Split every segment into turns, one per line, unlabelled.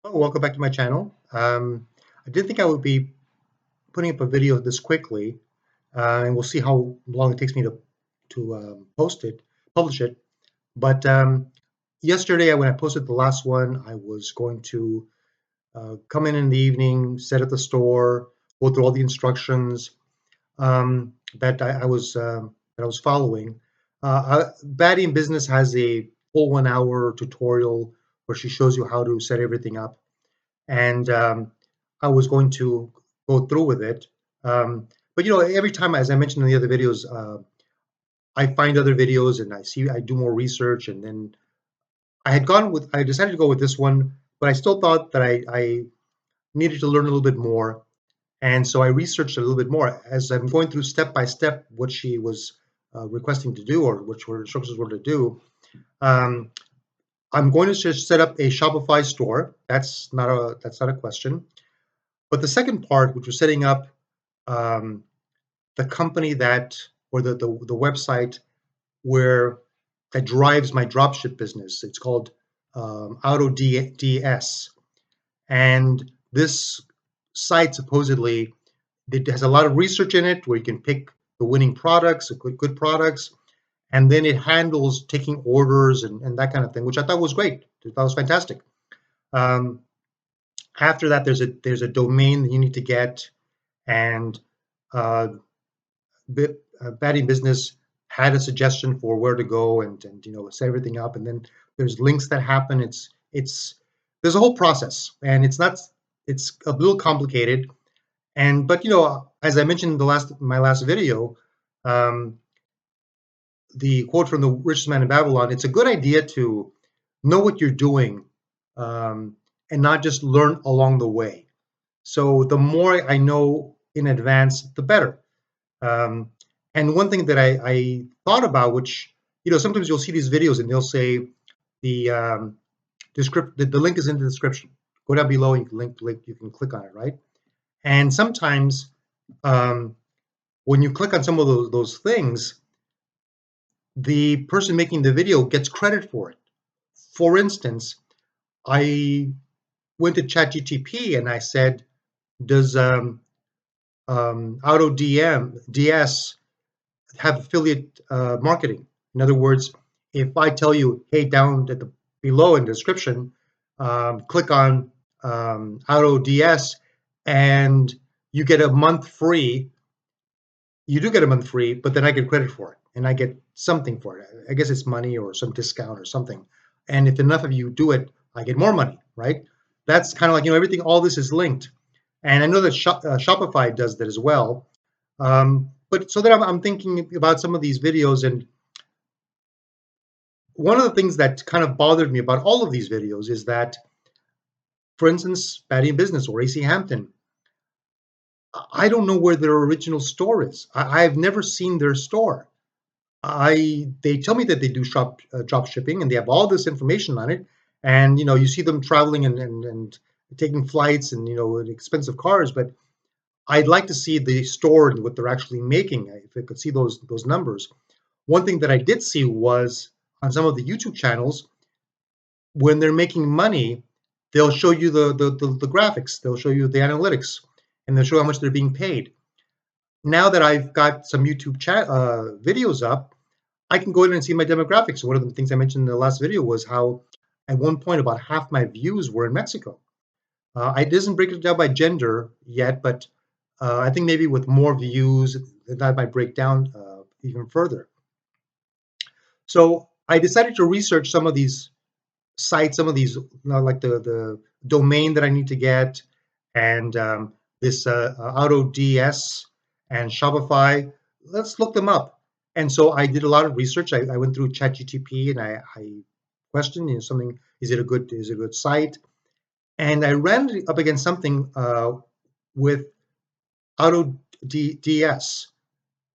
Oh, welcome back to my channel. I didn't think I would be putting up a video this quickly, and we'll see how long it takes me to publish it. But yesterday, when I posted the last one, I was going to come in the evening, set up the store, go through all the instructions that I was following. Baddie in Business has a full 1 hour tutorial where she shows you how to set everything up and I was going to go through with it. But every time, as I mentioned in the other videos, I find other videos and I do more research, and then I decided to go with this one, but I still thought that I needed to learn a little bit more, and so I researched a little bit more as I'm going through step by step what she was requesting to do, or which were instructions were to do. Um, I'm going to just set up a Shopify store. That's not a question. But the second part, which was setting up um, the company that, or the website where that drives my dropship business, it's called AutoDS, and this site supposedly it has a lot of research in it where you can pick the winning products, the good products, and then it handles taking orders and that kind of thing, which I thought was great. I thought was fantastic. Um, After that, there's a domain that you need to get, and uh, Batting Business had a suggestion for where to go and set everything up, and then there's links that happen. It's there's a whole process, and it's a little complicated. And but as I mentioned in my last video, um, the quote from the richest man in Babylon, it's a good idea to know what you're doing, um, and not just learn along the way. So the more I know in advance, the better. Um, and one thing that I thought about, which sometimes you'll see these videos and they'll say the the link is in the description. Go down below, you can link, you can click on it, right? And sometimes um, when you click on some of those things, the person making the video gets credit for it. For instance, I went to ChatGTP and I said, "Does DS have affiliate marketing?" In other words, if I tell you, "Hey, down at the below in the description, click on AutoDS and you get a month free," you do get a month free, but then I get credit for it and I get something for it. I guess it's money or some discount or something. And if enough of you do it, I get more money, right? That's kind of like, everything, all this is linked. And I know that Shopify does that as well. But so then I'm thinking about some of these videos, and one of the things that kind of bothered me about all of these videos is that, for instance, Patty in Business or AC Hampton, I don't know where their original store is. I've never seen their store. They tell me that they do drop shipping and they have all this information on it, and you see them traveling and taking flights and in expensive cars, but I'd like to see the store and what they're actually making. If I could see those numbers. One thing that I did see was on some of the YouTube channels, when they're making money, they'll show you the graphics, they'll show you the analytics, and they'll show how much they're being paid. Now that I've got some YouTube videos up, I can go in and see my demographics. One of the things I mentioned in the last video was how at one point about half my views were in Mexico. I didn't break it down by gender yet, but I think maybe with more views, that might break down even further. So I decided to research some of these sites, some of these, like the domain that I need to get, and this AutoDS and Shopify. Let's look them up. And so I did a lot of research. I went through ChatGTP and I questioned, something. Is it a good site? And I ran it up against something with AutoDS,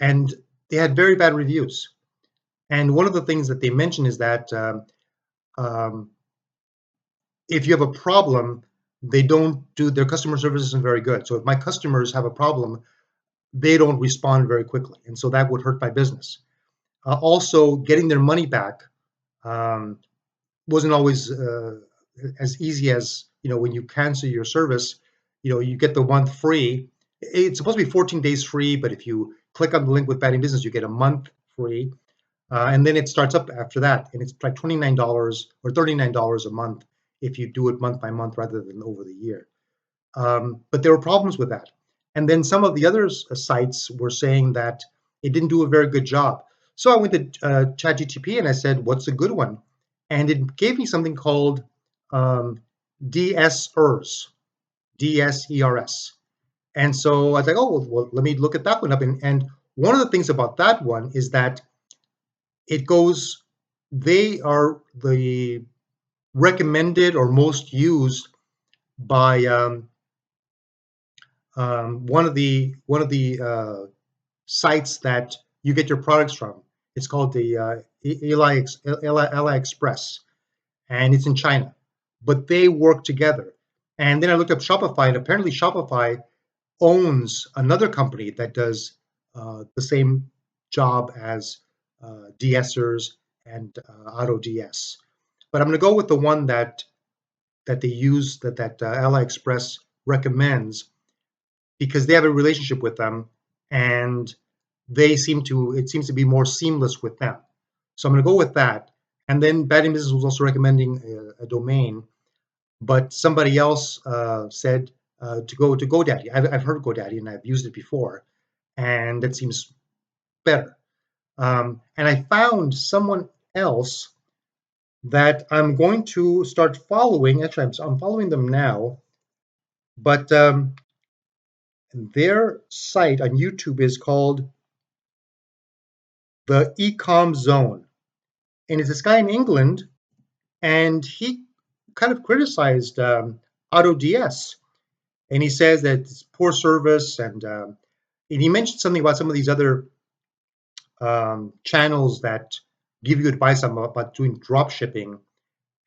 and they had very bad reviews. And one of the things that they mentioned is that um, if you have a problem, they don't do their customer service isn't very good. So if my customers have a problem, they don't respond very quickly, and so that would hurt my business. Also, getting their money back um, wasn't always as easy as when you cancel your service, you get the month free. It's supposed to be 14 days free, but if you click on the link with Batting Business, you get a month free. And then it starts up after that, and it's like $29 or $39 a month if you do it month by month rather than over the year. But there were problems with that. And then some of the other sites were saying that it didn't do a very good job. So I went to ChatGTP and I said, "What's a good one?" And it gave me something called um, DSERS, DSERS. And so I was like, "Oh, well, let me look at that one up." And one of the things about that one is that it goes, they are the recommended or most used by one of the sites that you get your products from. It's called the AliExpress, and it's in China, but they work together. And then I looked up Shopify, and apparently Shopify owns another company that does the same job as DSers and AutoDS. But I'm going to go with the one that they use, that AliExpress recommends, because they have a relationship with them, and it seems to be more seamless with them. So I'm going to go with that. And then Batting Business was also recommending a domain, but somebody else said to go to GoDaddy. I've heard GoDaddy and I've used it before, and it seems better. And I found someone else that I'm going to start following. Actually, I'm following them now, but their site on YouTube is called the Ecom Zone, and it's this guy in England, and he kind of criticized AutoDS, and he says that it's poor service, and he mentioned something about some of these other channels that give you advice about doing drop shipping.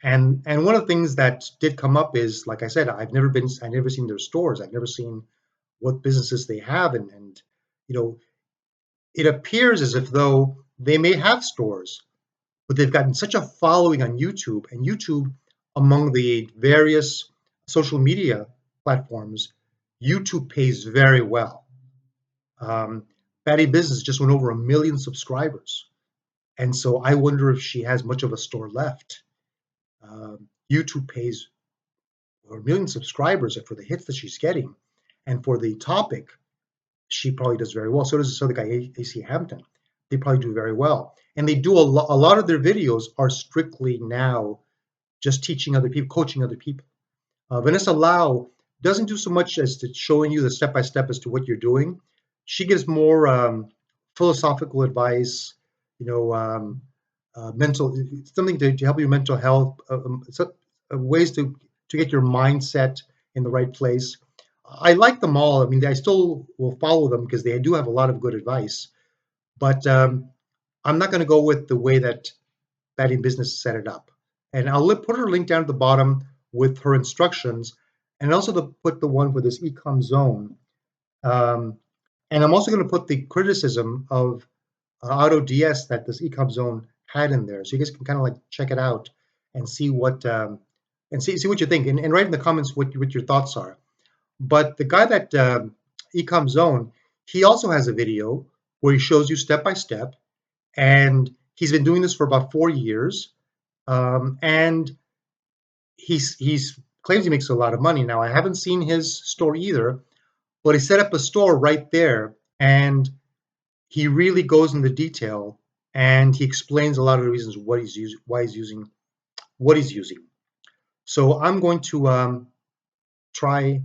And one of the things that did come up is, like I said, I've never seen their stores. I've never seen what businesses they have, and you know, it appears as if though they may have stores, but they've gotten such a following on YouTube, and YouTube, among the various social media platforms, YouTube pays very well. Batty Business just went over 1 million subscribers, and so I wonder if she has much of a store left. YouTube pays over 1 million subscribers for the hits that she's getting, and for the topic, she probably does very well. So does this other guy, AC Hampton. They probably do very well, and they do a lot of their videos are strictly now just teaching other people, coaching other people. Vanessa Lau doesn't do so much as to showing you the step by step as to what you're doing. She gives more philosophical advice, mental, something to help your mental health, ways to get your mindset in the right place. I like them all. I mean, I still will follow them because they do have a lot of good advice. But I'm not going to go with the way that Batting Business set it up. And I'll put her link down at the bottom with her instructions, and also to put the one for this Ecom Zone. And I'm also going to put the criticism of AutoDS that this Ecom Zone had in there, so you guys can kind of like check it out and see what see what you think, and write in the comments what your thoughts are. But the guy that Ecom Zone, he also has a video where he shows you step by step, and he's been doing this for about 4 years, and he's claims he makes a lot of money. Now I haven't seen his store either, but he set up a store right there, and he really goes into detail, and he explains a lot of the reasons what he's using, why he's using what he's using. So I'm going to try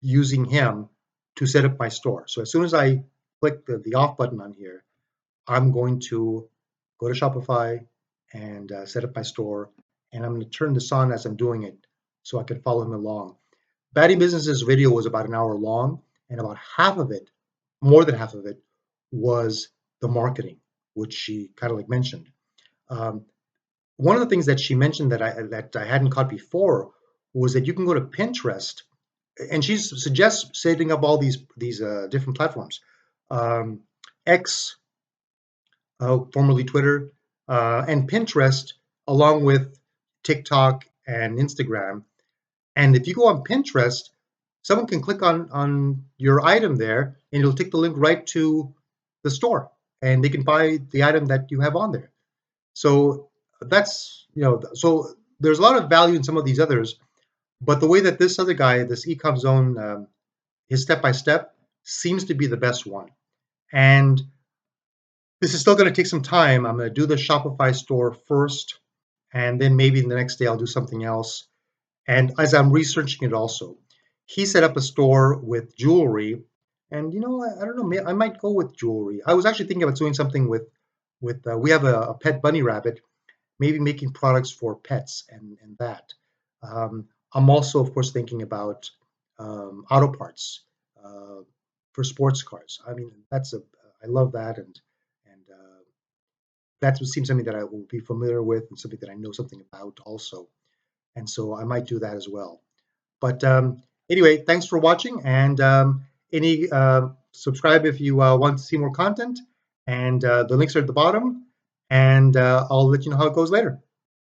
using him to set up my store. So as soon as I click the off button on here, I'm going to go to Shopify and set up my store, and I'm going to turn this on as I'm doing it so I can follow him along. Batting Business's video was about an hour long, and about half of it, more than half of it, was the marketing, which she kind of like mentioned. One of the things that she mentioned that I hadn't caught before was that you can go to Pinterest, and she suggests setting up all these different platforms, X, formerly Twitter, and Pinterest, along with TikTok and Instagram. And if you go on Pinterest, someone can click on your item there, and it'll take the link right to the store, and they can buy the item that you have on there. So that's so there's a lot of value in some of these others, but the way that this other guy, this Ecom Zone, his step by step seems to be the best one. And this is still going to take some time. I'm going to do the Shopify store first, and then maybe the next day I'll do something else. And as I'm researching it also, he set up a store with jewelry. And I don't know, I might go with jewelry. I was actually thinking about doing something with we have a pet bunny rabbit, maybe making products for pets and that. I'm also, of course, thinking about auto parts uh, for sports cars. I mean, I love that, and that would seem something that I will be familiar with and something that I know something about also. And so I might do that as well. But anyway, thanks for watching, and any subscribe if you want to see more content. And the links are at the bottom, and I'll let you know how it goes later.